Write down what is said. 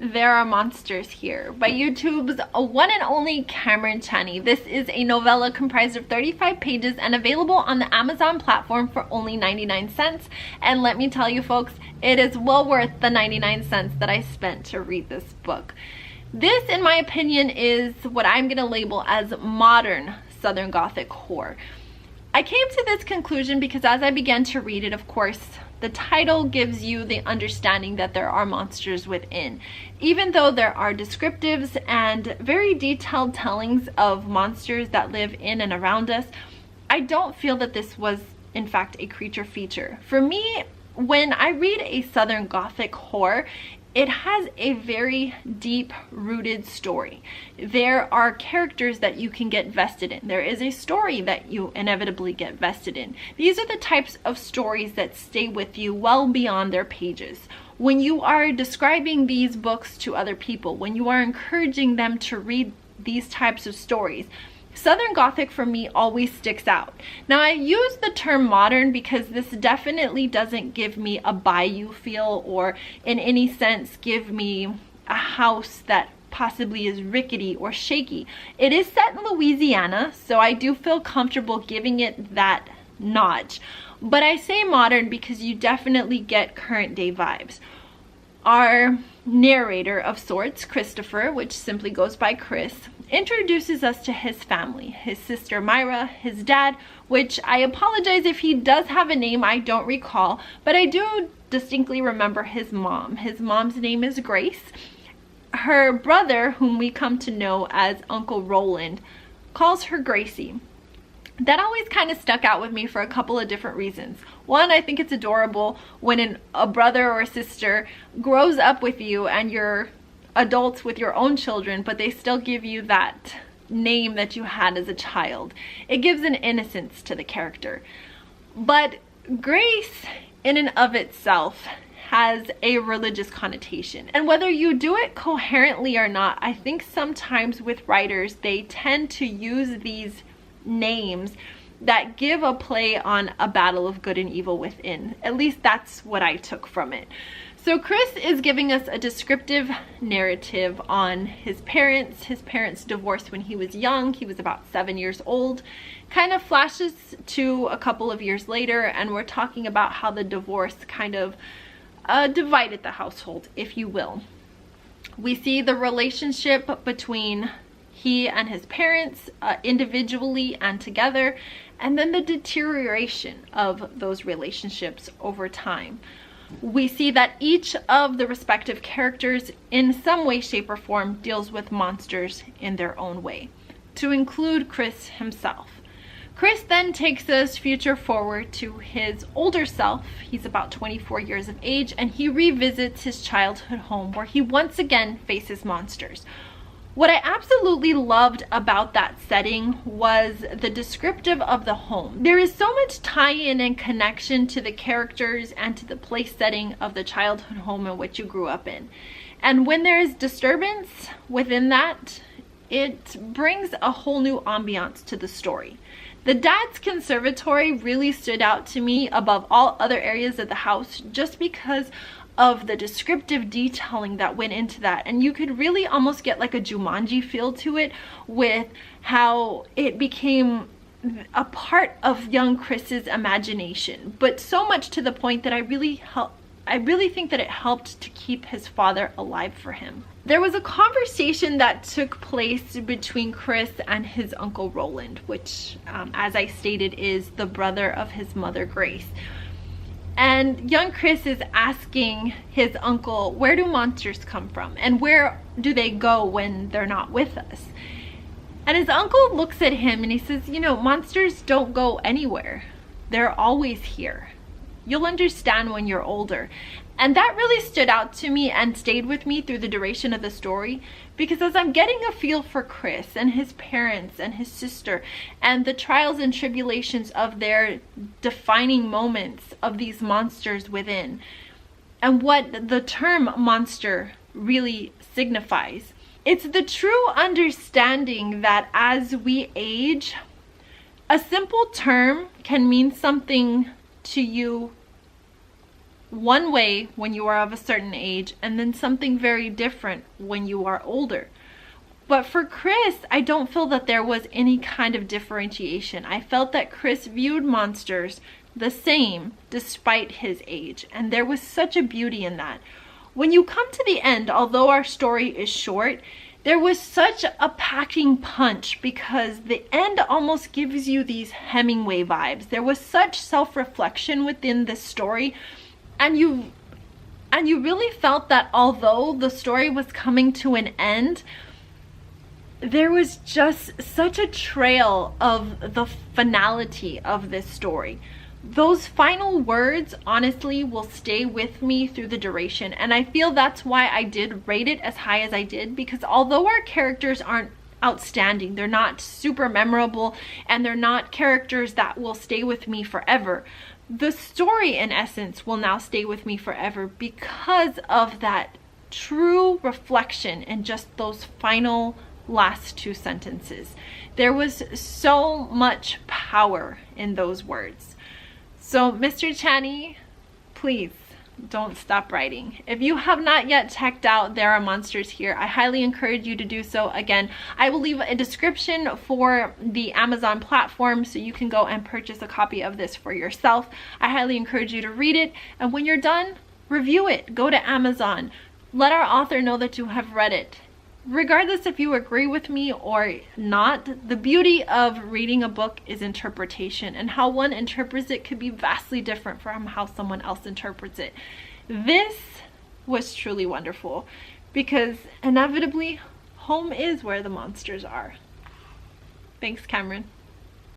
There Are Monsters Here by YouTube's one and only Chaney. This is a novella comprised of 35 pages and available on the Amazon platform for only 99 cents. And let me tell you folks, it is well worth the 99 cents that I spent to read this book. This, in my opinion, is what I'm going to label as modern Southern Gothic horror. I came to this conclusion because as I began to read it, of course, the title gives you the understanding that there are monsters within. Even though there are descriptives and very detailed tellings of monsters that live in and around us, I don't feel that this was, in fact, a creature feature. For me, when I read a Southern Gothic horror, it has a very deep-rooted story. There are characters that you can get vested in. There is a story that you inevitably get vested in. These are the types of stories that stay with you well beyond their pages. When you are describing these books to other people, when you are encouraging them to read these types of stories, Southern Gothic for me always sticks out. Now, I use the term modern because this definitely doesn't give me a bayou feel or in any sense give me a house that possibly is rickety or shaky. It is set in Louisiana, so I do feel comfortable giving it that notch. But I say modern because you definitely get current day vibes. Our narrator of sorts, Christopher, which simply goes by Chris, introduces us to his family, his sister Myra, his dad, which I apologize if he does have a name I don't recall, but I do distinctly remember his mom. His mom's name is Grace. Her brother, whom we come to know as Uncle Roland, calls her Gracie. That always kind of stuck out with me for a couple of different reasons. One, I think it's adorable when a brother or sister grows up with you and you're adults with your own children, but they still give you that name that you had as a child. It gives an innocence to the character. But Grace, in and of itself, has a religious connotation. And whether you do it coherently or not, I think sometimes with writers, they tend to use these names that give a play on a battle of good and evil within. At least that's what I took from it. So Chris is giving us a descriptive narrative on his parents. His parents divorced when he was young. He was about 7 years old. Kind of flashes to a couple of years later, and we're talking about how the divorce kind of divided the household, if you will. We see the relationship between he and his parents individually and together, and then the deterioration of those relationships over time. We see that each of the respective characters in some way, shape, or form deals with monsters in their own way, to include Chris himself. Chris then takes us future forward to his older self. He's about 24 years of age, and he revisits his childhood home where he once again faces monsters. What I absolutely loved about that setting was the descriptive of the home. There is so much tie-in and connection to the characters and to the place setting of the childhood home in which you grew up in. And when there is disturbance within that, it brings a whole new ambiance to the story. The dad's conservatory really stood out to me above all other areas of the house just because of the descriptive detailing that went into that, and you could really almost get like a Jumanji feel to it with how it became a part of young Chris's imagination, but so much to the point that I really think that it helped to keep his father alive for him. There was a conversation that took place between Chris and his Uncle Roland, which as I stated is the brother of his mother Grace. And young Chris is asking his uncle, where do monsters come from? And where do they go when they're not with us? And his uncle looks at him and he says, you know, monsters don't go anywhere. They're always here. You'll understand when you're older. And that really stood out to me and stayed with me through the duration of the story, because as I'm getting a feel for Chris and his parents and his sister and the trials and tribulations of their defining moments of these monsters within, and what the term monster really signifies, it's the true understanding that as we age, a simple term can mean something to you one way when you are of a certain age and then something very different when you are older. But for Chris, I don't feel that there was any kind of differentiation. I felt that Chris viewed monsters the same despite his age, and there was such a beauty in that. When you come to the end, although our story is short, there was such a packing punch because the end almost gives you these Hemingway vibes. There was such self-reflection within this story, and you really felt that although the story was coming to an end, there was just such a trail of the finality of this story. Those final words honestly will stay with me through the duration, and I feel that's why I did rate it as high as I did, because although our characters aren't outstanding, they're not super memorable, and they're not characters that will stay with me forever, the story in essence will now stay with me forever because of that true reflection and just those final last two sentences. There was so much power in those words. So Mr. Chaney, please don't stop writing. If you have not yet checked out There Are Monsters Here, I highly encourage you to do so. Again, I will leave a description for the Amazon platform so you can go and purchase a copy of this for yourself. I highly encourage you to read it, and when you're done, review it. Go to Amazon. Let our author know that you have read it. Regardless if you agree with me or not, the beauty of reading a book is interpretation, and how one interprets it could be vastly different from how someone else interprets it. This was truly wonderful because inevitably home is where the monsters are. Thanks, Cameron.